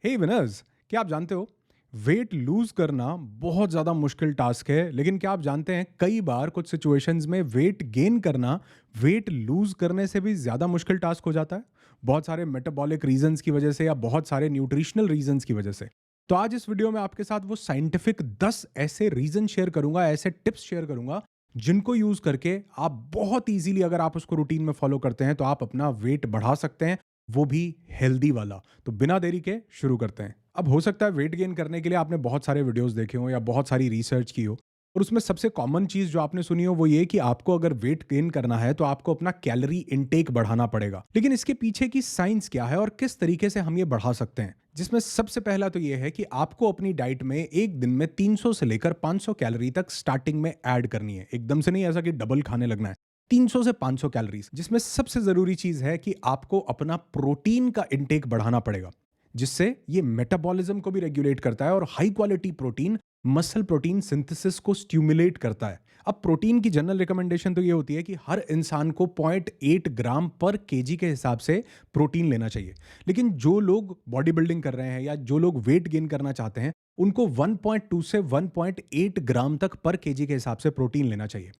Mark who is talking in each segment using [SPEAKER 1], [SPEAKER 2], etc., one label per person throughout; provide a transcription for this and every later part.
[SPEAKER 1] हे winners, क्या आप जानते हो वेट लूज करना बहुत ज़्यादा मुश्किल टास्क है, लेकिन क्या आप जानते हैं कई बार कुछ सिचुएशंस में वेट गेन करना वेट लूज करने से भी ज़्यादा मुश्किल टास्क हो जाता है। बहुत सारे मेटाबॉलिक रीजंस की वजह से या बहुत सारे न्यूट्रिशनल रीजंस की वजह से। तो आज इस वीडियो में आपके साथ वो साइंटिफिक 10 ऐसे रीजन शेयर करूंगा, ऐसे टिप्स शेयर करूंगा जिनको यूज करके आप बहुत इजीली, अगर आप उसको रूटीन में फॉलो करते हैं तो आप अपना वेट बढ़ा सकते हैं, वो भी हेल्दी वाला। तो बिना देरी के शुरू करते हैं। अब हो सकता है वेट गेन करने के लिए आपने बहुत सारे वीडियोस देखे हो या बहुत सारी रिसर्च की हो, और उसमें सबसे कॉमन चीज जो आपने सुनी हो वो ये कि आपको अगर वेट गेन करना है तो आपको अपना कैलोरी इनटेक बढ़ाना पड़ेगा। लेकिन इसके पीछे की साइंस क्या है और किस तरीके से हम ये बढ़ा सकते हैं? जिसमें सबसे पहला तो ये है कि आपको अपनी डाइट में एक दिन में 300 से लेकर 500 कैलोरी तक स्टार्टिंग में ऐड करनी है। एकदम से नहीं ऐसा कि डबल खाने लगना है। 300 से 500 कैलोरीज, जिसमें सबसे जरूरी चीज है कि आपको अपना प्रोटीन का इंटेक बढ़ाना पड़ेगा, जिससे ये मेटाबॉलिज्म को भी रेगुलेट करता है और high quality protein muscle protein synthesis को स्टिमुलेट करता है। अब प्रोटीन की जनरल रिकमेंडेशन तो ये होती है कि हर इंसान को 0.8 ग्राम पर केजी के हिसाब से प्रोटीन लेना चाहिए। लेकिन जो लोग बॉडी बिल्डिंग कर रहे हैं या जो लोग वेट गेन करना चाहते हैं, उनको 1.2 से 1.8 ग्राम तक पर केजी के हिसाब से प्रोटीन लेना चाहिए।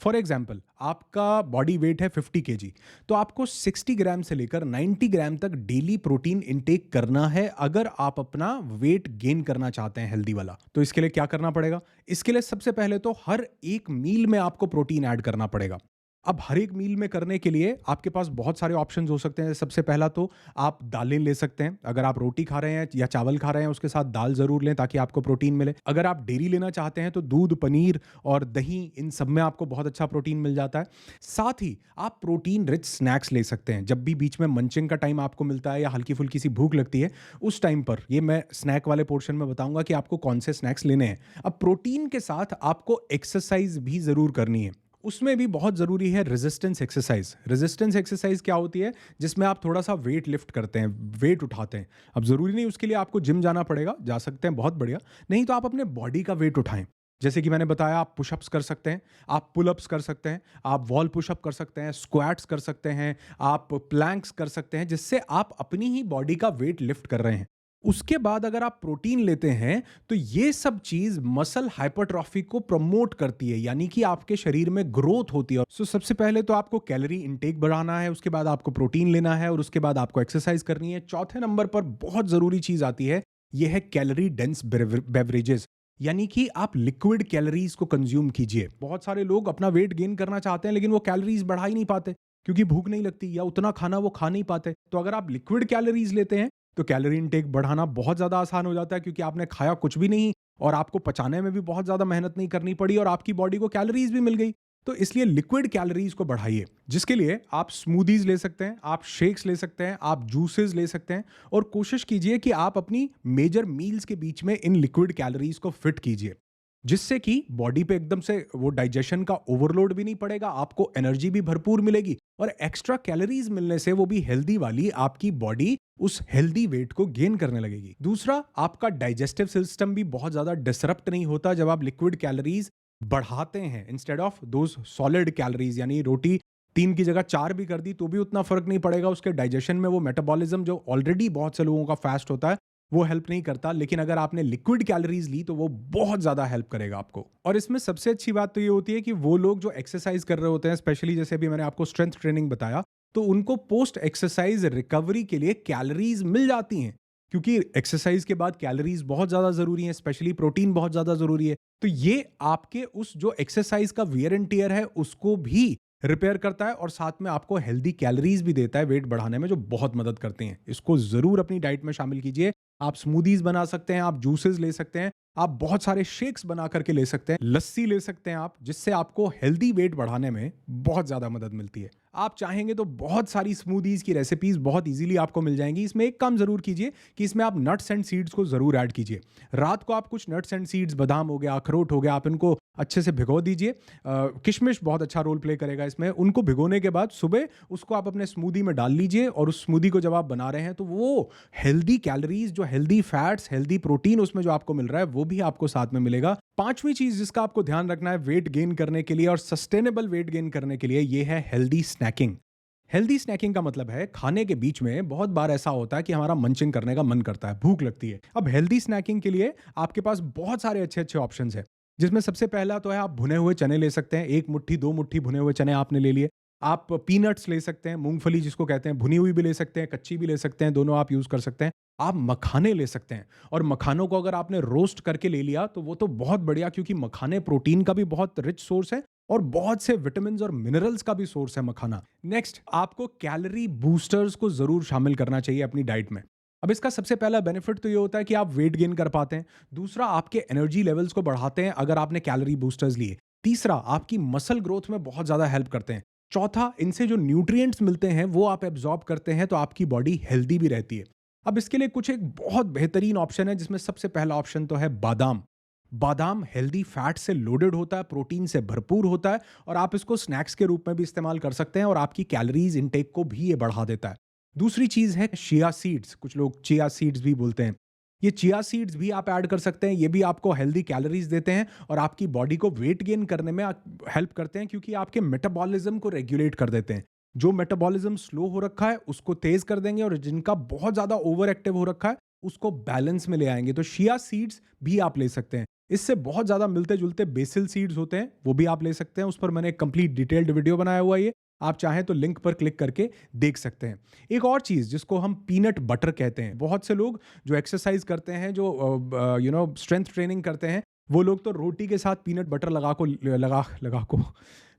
[SPEAKER 1] फॉर एग्जाम्पल, आपका बॉडी वेट है 50 केजी, तो आपको 60 ग्राम से लेकर 90 ग्राम तक डेली प्रोटीन इंटेक करना है अगर आप अपना वेट गेन करना चाहते हैं हेल्दी वाला। तो इसके लिए क्या करना पड़ेगा? इसके लिए सबसे पहले तो हर एक मील में आपको प्रोटीन ऐड करना पड़ेगा। अब हर एक मील में करने के लिए आपके पास बहुत सारे ऑप्शंस हो सकते हैं। सबसे पहला तो आप दालें ले सकते हैं। अगर आप रोटी खा रहे हैं या चावल खा रहे हैं, उसके साथ दाल जरूर लें ताकि आपको प्रोटीन मिले। अगर आप डेयरी लेना चाहते हैं तो दूध, पनीर और दही, इन सब में आपको बहुत अच्छा प्रोटीन मिल जाता है। साथ ही आप प्रोटीन रिच स्नैक्स ले सकते हैं। जब भी बीच में मंचिंग का टाइम आपको मिलता है या हल्की फुल्की सी भूख लगती है, उस टाइम पर ये मैं स्नैक वाले पोर्शन में बताऊंगा कि आपको कौन से स्नैक्स लेने हैं। अब प्रोटीन के साथ आपको एक्सरसाइज भी जरूर करनी है। उसमें भी बहुत ज़रूरी है रेजिस्टेंस एक्सरसाइज। रेजिस्टेंस एक्सरसाइज क्या होती है? जिसमें आप थोड़ा सा वेट लिफ्ट करते हैं, वेट उठाते हैं। अब ज़रूरी नहीं उसके लिए आपको जिम जाना पड़ेगा, जा सकते हैं, बहुत बढ़िया। नहीं तो आप अपने बॉडी का वेट उठाएं। जैसे कि मैंने बताया, आप पुशअप्स कर सकते हैं, आप पुलअप्स कर सकते हैं, आप वॉल पुशअप कर सकते हैं, स्क्वाट्स कर सकते हैं, आप प्लैंक्स कर सकते हैं, जिससे आप अपनी ही बॉडी का वेट लिफ्ट कर रहे हैं। उसके बाद अगर आप प्रोटीन लेते हैं तो ये सब चीज मसल हाइपरट्रॉफी को प्रमोट करती है, यानी कि आपके शरीर में ग्रोथ होती है। सो सबसे पहले तो आपको कैलोरी इंटेक बढ़ाना है, उसके बाद आपको प्रोटीन लेना है और उसके बाद आपको एक्सरसाइज करनी है। चौथे नंबर पर बहुत जरूरी चीज आती है, यह है कैलोरी डेंस बेवरेजेस, यानी कि आप लिक्विड कैलोरीज को कंज्यूम कीजिए। बहुत सारे लोग अपना वेट गेन करना चाहते हैं लेकिन वो कैलोरीज बढ़ा ही नहीं पाते क्योंकि भूख नहीं लगती या उतना खाना वो खा नहीं पाते। तो अगर आप लिक्विड कैलोरीज लेते हैं तो कैलोरी इनटेक बढ़ाना बहुत ज़्यादा आसान हो जाता है, क्योंकि आपने खाया कुछ भी नहीं और आपको पचाने में भी बहुत ज़्यादा मेहनत नहीं करनी पड़ी और आपकी बॉडी को कैलोरीज भी मिल गई। तो इसलिए लिक्विड कैलोरीज को बढ़ाइए, जिसके लिए आप स्मूदीज ले सकते हैं, आप शेक्स ले सकते हैं, आप जूसेस ले सकते हैं। और कोशिश कीजिए कि आप अपनी मेजर मील्स के बीच में इन लिक्विड कैलोरीज को फिट कीजिए, जिससे कि बॉडी पे एकदम से वो डाइजेशन का ओवरलोड भी नहीं पड़ेगा, आपको एनर्जी भी भरपूर मिलेगी और एक्स्ट्रा कैलोरीज मिलने से वो भी हेल्दी वाली, आपकी बॉडी उस हेल्दी वेट को गेन करने लगेगी। दूसरा, आपका डाइजेस्टिव सिस्टम भी बहुत ज्यादा डिसरप्ट नहीं होता जब आप लिक्विड कैलोरीज बढ़ाते हैं instead of those solid calories. यानी रोटी 3 की जगह 4 भी कर दी तो भी उतना फर्क नहीं पड़ेगा। उसके डाइजेशन में वो मेटाबॉलिज्म जो ऑलरेडी बहुत से लोगों का फास्ट होता है वो हेल्प नहीं करता, लेकिन अगर आपने लिक्विड कैलोरीज ली तो वो बहुत ज्यादा हेल्प करेगा आपको। और इसमें सबसे अच्छी बात तो ये होती है कि वो लोग जो एक्सरसाइज कर रहे होते हैं, स्पेशली जैसे अभी मैंने आपको स्ट्रेंथ ट्रेनिंग बताया, तो उनको पोस्ट एक्सरसाइज रिकवरी के लिए कैलोरीज मिल जाती हैं, क्योंकि एक्सरसाइज के बाद कैलोरीज बहुत ज्यादा जरूरी है, स्पेशली प्रोटीन बहुत ज्यादा जरूरी है। तो ये आपके उस जो एक्सरसाइज का वियर एंड टियर है उसको भी रिपेयर करता है और साथ में आपको हेल्दी कैलोरीज भी देता है वेट बढ़ाने में, जो बहुत मदद करते हैं। इसको जरूर अपनी डाइट में शामिल कीजिए। आप स्मूदीज बना सकते हैं, आप जूसेस ले सकते हैं, आप बहुत सारे शेक्स बना करके ले सकते हैं, लस्सी ले सकते हैं आप, जिससे आपको हेल्दी वेट बढ़ाने में बहुत ज्यादा मदद मिलती है। आप चाहेंगे तो बहुत सारी स्मूदीज की रेसिपीज बहुत इजीली आपको मिल जाएंगी। इसमें एक काम जरूर कीजिए कि इसमें आप नट्स एंड सीड्स को जरूर ऐड कीजिए। रात को आप कुछ नट्स एंड सीड्स, बादाम हो गया, अखरोट हो गया, आप इनको अच्छे से भिगो दीजिए। किशमिश बहुत अच्छा रोल प्ले करेगा इसमें। उनको भिगोने के बाद सुबह उसको आप अपने स्मूदी में डाल लीजिए और उस स्मूदी को जब आप बना रहे हैं तो वो हेल्दी कैलोरीज, जो हेल्दी फैट्स, हेल्दी प्रोटीन उसमें जो आपको मिल रहा है वो भी आपको साथ में मिलेगा। पांचवी चीज जिसका आपको ध्यान रखना है वेट गेन करने के लिए और सस्टेनेबल वेट गेन करने के लिए, ये है हेल्दी स्नैकिंग। हेल्दी स्नैकिंग का मतलब है खाने के बीच में बहुत बार ऐसा होता है कि हमारा मंचिंग करने का मन करता है, भूख लगती है। अब हेल्दी स्नैकिंग के लिए आपके पास बहुत सारे अच्छे-अच्छे ऑप्शंस हैं, जिसमें सबसे पहला तो है आप भुने हुए चने ले सकते हैं। 1 मुट्ठी, 2 मुट्ठी भुने हुए चने आपने ले लिए। आप पीनट्स ले सकते हैं, मूँगफली जिसको कहते हैं, भुनी हुई भी ले सकते हैं, कच्ची भी ले सकते हैं, दोनों आप यूज़ कर सकते हैं। आप मखाने ले सकते हैं और मखानों को अगर आपने रोस्ट करके ले लिया, तो वो तो बहुत बढ़िया, क्योंकि मखाने प्रोटीन का भी बहुत रिच सोर्स है और बहुत से विटामिन्स और मिनरल्स का भी सोर्स है मखाना। नेक्स्ट, आपको कैलोरी बूस्टर्स को ज़रूर शामिल करना चाहिए अपनी डाइट में। अब इसका सबसे पहला बेनिफिट तो ये होता है कि आप वेट गेन कर पाते हैं। दूसरा, आपके एनर्जी लेवल्स को बढ़ाते हैं अगर आपने कैलोरी बूस्टर्स लिए। तीसरा, आपकी मसल ग्रोथ में बहुत ज़्यादा हेल्प करते हैं। चौथा, इनसे जो न्यूट्रिएंट्स मिलते हैं वो आप एब्ज़ॉर्ब करते हैं, तो आपकी बॉडी हेल्दी भी रहती है। अब इसके लिए कुछ एक बहुत बेहतरीन ऑप्शन है, जिसमें सबसे पहला ऑप्शन तो है बादाम। बादाम हेल्दी फैट से लोडेड होता है, प्रोटीन से भरपूर होता है और आप इसको स्नैक्स के रूप में भी इस्तेमाल कर सकते हैं और आपकी कैलोरीज इनटेक को भी ये बढ़ा देता है। दूसरी चीज़ है चिया सीड्स, कुछ लोग चिया सीड्स भी बोलते हैं। ये चिया सीड्स भी आप ऐड कर सकते हैं, ये भी आपको हेल्दी कैलोरीज देते हैं और आपकी बॉडी को वेट गेन करने में हेल्प करते हैं, क्योंकि आपके मेटाबॉलिज्म को रेगुलेट कर देते हैं। जो मेटाबॉलिज्म स्लो हो रखा है उसको तेज कर देंगे और जिनका बहुत ज़्यादा ओवर एक्टिव हो रखा है उसको बैलेंस में ले आएंगे। तो चिया सीड्स भी आप ले सकते हैं। इससे बहुत ज़्यादा मिलते-जुलते बेसिल सीड्स होते हैं, वो भी आप ले सकते हैं। उस पर मैंने एक कंप्लीट डिटेल्ड वीडियो बनाया हुआ है ये, आप चाहें तो लिंक पर क्लिक करके देख सकते हैं। एक और चीज़ जिसको हम पीनट बटर कहते हैं, बहुत से लोग जो एक्सरसाइज करते हैं, जो स्ट्रेंथ ट्रेनिंग करते हैं, वो लोग तो रोटी के साथ पीनट बटर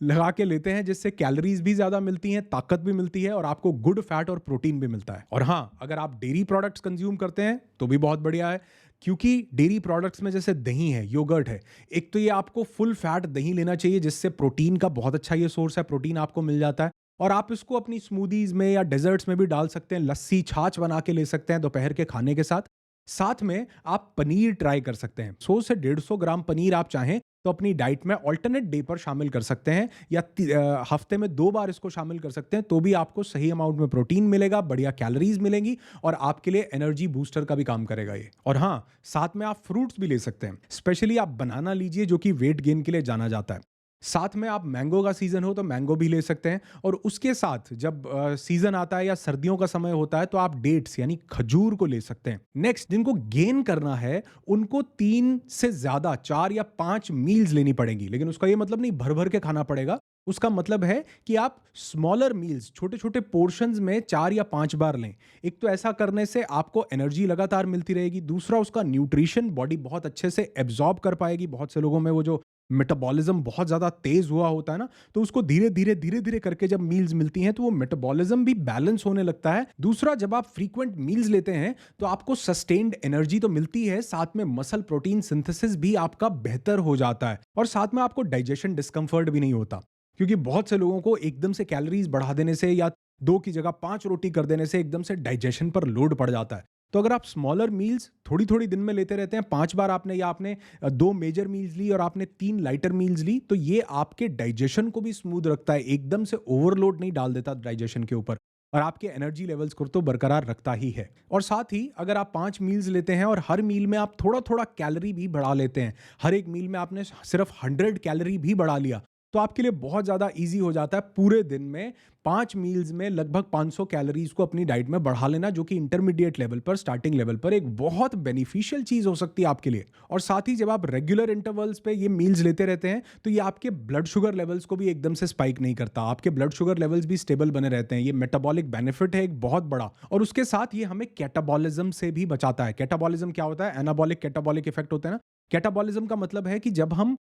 [SPEAKER 1] लगा के लेते हैं, जिससे कैलोरीज भी ज़्यादा मिलती हैं, ताकत भी मिलती है और आपको गुड फैट और प्रोटीन भी मिलता है। और हाँ, अगर आप डेयरी प्रोडक्ट्स कंज्यूम करते हैं तो भी बहुत बढ़िया है, क्योंकि डेयरी प्रोडक्ट्स में जैसे दही है, योगर्ट है, एक तो ये आपको फुल फैट दही लेना चाहिए, जिससे प्रोटीन का बहुत अच्छा ये सोर्स है, प्रोटीन आपको मिल जाता है और आप इसको अपनी स्मूदीज में या डेजर्ट्स में भी डाल सकते हैं। लस्सी, छाछ बना के ले सकते हैं दोपहर के खाने के साथ। साथ में आप पनीर ट्राई कर सकते हैं। 100 से 150 ग्राम पनीर आप चाहें तो अपनी डाइट में ऑल्टरनेट डे पर शामिल कर सकते हैं, या हफ्ते में 2 बार इसको शामिल कर सकते हैं, तो भी आपको सही अमाउंट में प्रोटीन मिलेगा, बढ़िया कैलोरीज मिलेंगी और आपके लिए एनर्जी बूस्टर का भी काम करेगा ये। और हाँ, साथ में आप फ्रूट्स भी ले सकते हैं। स्पेशली आप बनाना लीजिए, जो कि वेट गेन के लिए जाना जाता है। साथ में आप मैंगो का सीज़न हो तो मैंगो भी ले सकते हैं और उसके साथ जब सीज़न आता है या सर्दियों का समय होता है तो आप डेट्स यानी खजूर को ले सकते हैं। नेक्स्ट, जिनको गेन करना है उनको 3 से ज़्यादा 4 या 5 मील्स लेनी पड़ेंगी, लेकिन उसका ये मतलब नहीं भर-भर के खाना पड़ेगा। उसका मतलब है कि आप स्मॉलर मील्स, छोटे-छोटे पोर्शंस में 4 या 5 बार लें। एक तो ऐसा करने से आपको एनर्जी लगातार मिलती रहेगी, दूसरा उसका न्यूट्रिशन बॉडी बहुत अच्छे से एब्ज़ॉर्ब कर पाएगी। बहुत से लोगों में वो जो मेटाबॉलिज्म बहुत ज़्यादा तेज़ हुआ होता है ना, तो उसको धीरे-धीरे करके जब मील्स मिलती हैं, तो वो मेटाबॉलिज्म भी बैलेंस होने लगता है। दूसरा, जब आप फ्रीक्वेंट मील्स लेते हैं, तो आपको सस्टेन्ड एनर्जी तो मिलती है, साथ में मसल प्रोटीन सिंथेसिस भी आपका बेहतर हो जाता है और साथ में आपको डाइजेशन डिस्कम्फर्ट भी नहीं होता। क्योंकि बहुत से लोगों को एकदम से कैलोरीज़ बढ़ा देने से या 2 की जगह 5 रोटी कर देने से एकदम से डाइजेशन पर लोड पड़ जाता है। तो अगर आप स्मॉलर मील्स थोड़ी-थोड़ी दिन में लेते रहते हैं, 5 बार आपने या आपने 2 मेजर मील्स ली और आपने 3 लाइटर मील्स ली, तो ये आपके डाइजेशन को भी स्मूथ रखता है, एकदम से ओवरलोड नहीं डाल देता डाइजेशन के ऊपर और आपके एनर्जी लेवल्स को तो बरकरार रखता ही है। और साथ ही अगर आप 5 मील्स लेते हैं और हर मील में आप थोड़ा-थोड़ा कैलोरी भी बढ़ा लेते हैं, हर एक मील में आपने सिर्फ 100 कैलोरी भी बढ़ा लिया, तो आपके लिए बहुत ज़्यादा ईज़ी हो जाता है पूरे दिन में 5 मील्स में लगभग 500 कैलोरीज़ को अपनी डाइट में बढ़ा लेना, जो कि इंटरमीडिएट लेवल पर, स्टार्टिंग लेवल पर एक बहुत बेनिफिशियल चीज़ हो सकती है आपके लिए। और साथ ही जब आप रेगुलर इंटरवल्स पे ये मील्स लेते रहते हैं, तो ये आपके ब्लड शुगर लेवल्स को भी एकदम से स्पाइक नहीं करता, आपके ब्लड शुगर लेवल्स भी स्टेबल बने रहते हैं। ये मेटाबॉलिक बेनिफिट है एक बहुत बड़ा, और उसके साथ ये हमें कैटाबॉलिज्म से भी बचाता है। कैटाबॉलिज्म क्या होता है? एनाबॉलिक कैटाबॉलिक इफेक्ट होता है ना। कैटाबॉलिज्म का मतलब है कि जब हम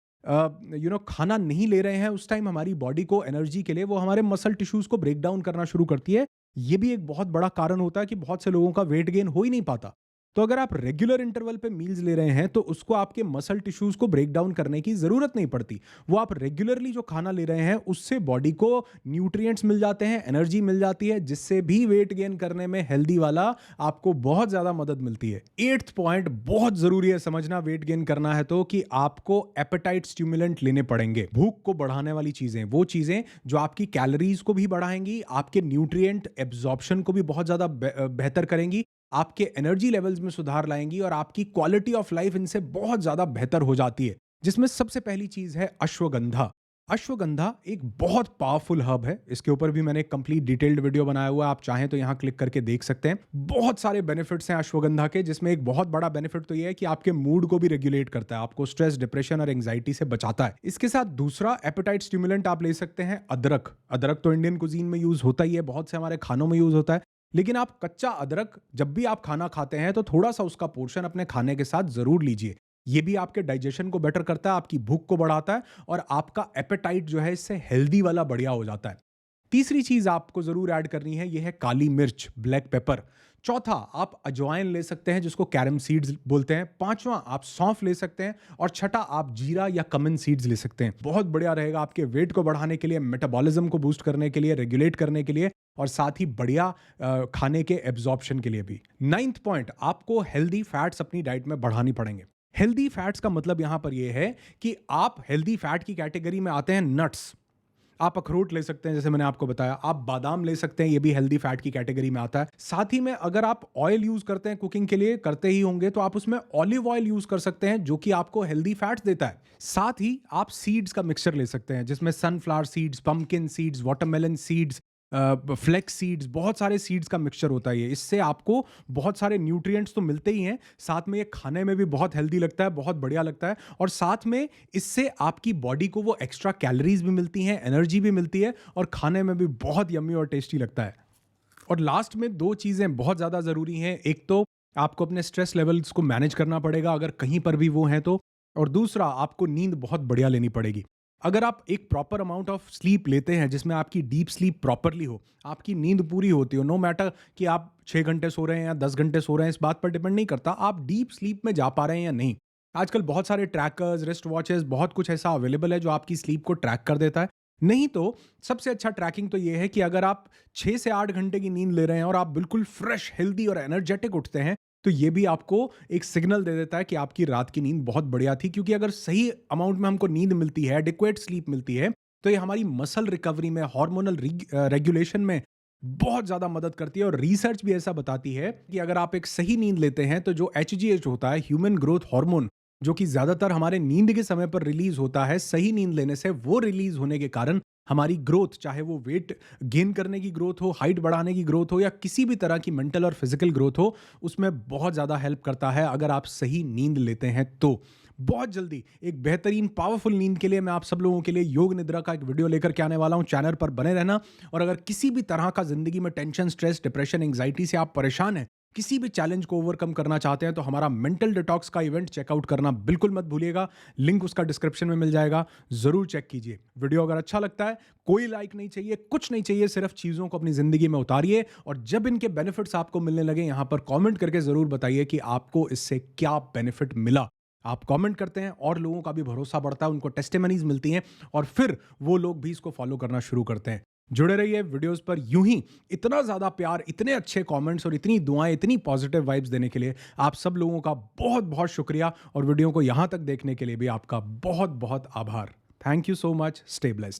[SPEAKER 1] खाना नहीं ले रहे हैं, उस टाइम हमारी बॉडी को एनर्जी के लिए वो हमारे मसल टिश्यूज को ब्रेक डाउन करना शुरू करती है। ये भी एक बहुत बड़ा कारण होता है कि बहुत से लोगों का वेट गेन हो ही नहीं पाता। तो अगर आप रेगुलर इंटरवल पे मील्स ले रहे हैं, तो उसको आपके मसल टिश्यूज को ब्रेक डाउन करने की जरूरत नहीं पड़ती। वो आप रेगुलरली जो खाना ले रहे हैं उससे बॉडी को न्यूट्रिएंट्स मिल जाते हैं, एनर्जी मिल जाती है, जिससे भी वेट गेन करने में हेल्दी वाला आपको बहुत ज्यादा मदद मिलती है। 8th पॉइंट बहुत जरूरी है समझना वेट गेन करना है तो, कि आपको एपेटाइट स्टिमुलेंट लेने पड़ेंगे। भूख को बढ़ाने वाली चीजें, वो चीजें जो आपकी कैलोरीज को भी बढ़ाएंगी, आपके न्यूट्रिएंट एब्जॉर्प्शन को भी बहुत ज्यादा बेहतर करेंगी, आपके एनर्जी लेवल्स में सुधार लाएंगी और आपकी क्वालिटी ऑफ लाइफ इनसे बहुत ज्यादा बेहतर हो जाती है। जिसमें सबसे पहली चीज है अश्वगंधा। अश्वगंधा एक बहुत पावरफुल हर्ब है। इसके ऊपर भी मैंने एक कंप्लीट डिटेल्ड वीडियो बनाया हुआ है, आप चाहें तो यहाँ क्लिक करके देख सकते हैं। बहुत सारे बेनिफिट्स हैं अश्वगंधा के, जिसमें एक बहुत बड़ा बेनिफिट तो ये है कि आपके मूड को भी रेगुलेट करता है, आपको स्ट्रेस, डिप्रेशन और एंग्जाइटी से बचाता है। इसके साथ दूसरा एपेटाइट स्टिमुलेंट आप ले सकते हैं अदरक। अदरक तो इंडियन कुजीन में यूज होता ही है, बहुत से हमारे खानों में यूज होता है। लेकिन आप कच्चा अदरक जब भी आप खाना खाते हैं तो थोड़ा सा उसका पोर्शन अपने खाने के साथ जरूर लीजिए। ये भी आपके डाइजेशन को बेटर करता है, आपकी भूख को बढ़ाता है और आपका एपेटाइट जो है इससे हेल्दी वाला बढ़िया हो जाता है। तीसरी चीज आपको जरूर ऐड करनी है, यह है काली मिर्च, ब्लैक पेपर। चौथा, आप अजवाइन ले सकते हैं जिसको कैरम सीड्स बोलते हैं। पांचवा, आप सौंफ ले सकते हैं। और छठा, आप जीरा या कमिन सीड्स ले सकते हैं। बहुत बढ़िया रहेगा आपके वेट को बढ़ाने के लिए, मेटाबॉलिज्म को बूस्ट करने के लिए, रेगुलेट करने के लिए और साथ ही बढ़िया खाने के एब्जॉर्प्शन के लिए भी। नाइन्थ पॉइंट, आपको हेल्दी फैट्स अपनी डाइट में बढ़ानी पड़ेंगे। हेल्दी फैट्स का मतलब यहां पर यह है कि आप हेल्दी फैट की कैटेगरी में आते हैं नट्स। आप अखरोट ले सकते हैं, जैसे मैंने आपको बताया। आप बादाम ले सकते हैं, ये भी हेल्दी फैट की कैटेगरी में आता है। साथ ही में अगर आप ऑयल यूज करते हैं कुकिंग के लिए, करते ही होंगे, तो आप उसमें ऑलिव ऑयल यूज कर सकते हैं जो कि आपको हेल्दी फैट्स देता है। साथ ही आप सीड्स का मिक्सचर ले सकते हैं जिसमें sunflower seeds, pumpkin seeds, watermelon seeds, flax seeds, बहुत सारे सीड्स का मिक्सचर होता है ये। इससे आपको बहुत सारे न्यूट्रिएंट्स तो मिलते ही हैं, साथ में ये खाने में भी बहुत हेल्दी लगता है, बहुत बढ़िया लगता है। और साथ में इससे आपकी बॉडी को वो एक्स्ट्रा कैलोरीज भी मिलती हैं, एनर्जी भी मिलती है और खाने में भी बहुत यम्मी और टेस्टी लगता है। और लास्ट में दो चीज़ें बहुत ज़्यादा ज़रूरी हैं। एक तो आपको अपने स्ट्रेस लेवल्स को मैनेज करना पड़ेगा अगर कहीं पर भी वो हैं तो, और दूसरा आपको नींद बहुत बढ़िया लेनी पड़ेगी। अगर आप एक प्रॉपर अमाउंट ऑफ स्लीप लेते हैं जिसमें आपकी डीप स्लीप प्रॉपरली हो, आपकी नींद पूरी होती हो, नो मैटर कि आप 6 घंटे सो रहे हैं या 10 घंटे सो रहे हैं, इस बात पर डिपेंड नहीं करता आप डीप स्लीप में जा पा रहे हैं या नहीं। आजकल बहुत सारे ट्रैकर्स, रिस्ट वॉचेस, बहुत कुछ ऐसा अवेलेबल है जो आपकी स्लीप को ट्रैक कर देता है। नहीं तो सबसे अच्छा ट्रैकिंग तो ये है कि अगर आप 6 से 8 घंटे की नींद ले रहे हैं और आप बिल्कुल फ्रेश, हेल्दी और एनर्जेटिक उठते हैं, तो ये भी आपको एक सिग्नल दे देता है कि आपकी रात की नींद बहुत बढ़िया थी। क्योंकि अगर सही अमाउंट में हमको नींद मिलती है, एडिक्वेट स्लीप मिलती है, तो ये हमारी मसल रिकवरी में, हार्मोनल रेगुलेशन में बहुत ज़्यादा मदद करती है। और रिसर्च भी ऐसा बताती है कि अगर आप एक सही नींद लेते हैं तो जो HGH होता है, ह्यूमन ग्रोथ हार्मोन, जो कि ज़्यादातर हमारे नींद के समय पर रिलीज होता है, सही नींद लेने से वो रिलीज होने के कारण हमारी ग्रोथ, चाहे वो वेट गेन करने की ग्रोथ हो, हाइट बढ़ाने की ग्रोथ हो या किसी भी तरह की मेंटल और फिजिकल ग्रोथ हो, उसमें बहुत ज़्यादा हेल्प करता है अगर आप सही नींद लेते हैं तो। बहुत जल्दी एक बेहतरीन पावरफुल नींद के लिए मैं आप सब लोगों के लिए योग निद्रा का एक वीडियो लेकर के आने वाला हूं। चैनल पर बने रहना। और अगर किसी भी तरह का जिंदगी में टेंशन, स्ट्रेस, डिप्रेशन, एंग्जाइटी से आप परेशान हैं, किसी भी चैलेंज को ओवरकम करना चाहते हैं, तो हमारा मेंटल डिटॉक्स का इवेंट चेकआउट करना बिल्कुल मत भूलिएगा। लिंक उसका डिस्क्रिप्शन में मिल जाएगा, जरूर चेक कीजिए। वीडियो अगर अच्छा लगता है, कोई लाइक नहीं चाहिए, कुछ नहीं चाहिए, सिर्फ चीजों को अपनी जिंदगी में उतारिए और जब इनके बेनिफिट्स आपको मिलने लगे, यहां पर कमेंट करके जरूर बताइए कि आपको इससे क्या बेनिफिट मिला। आप कमेंट करते हैं और लोगों का भी भरोसा बढ़ता है, उनको टेस्टिमनीज मिलती हैं और फिर वो लोग भी इसको फॉलो करना शुरू करते हैं। जुड़े रहिए वीडियोस पर यूं ही। इतना ज़्यादा प्यार, इतने अच्छे कमेंट्स और इतनी दुआएं, इतनी पॉजिटिव वाइब्स देने के लिए आप सब लोगों का बहुत बहुत शुक्रिया। और वीडियो को यहां तक देखने के लिए भी आपका बहुत बहुत आभार। Thank you so much. Stay blessed.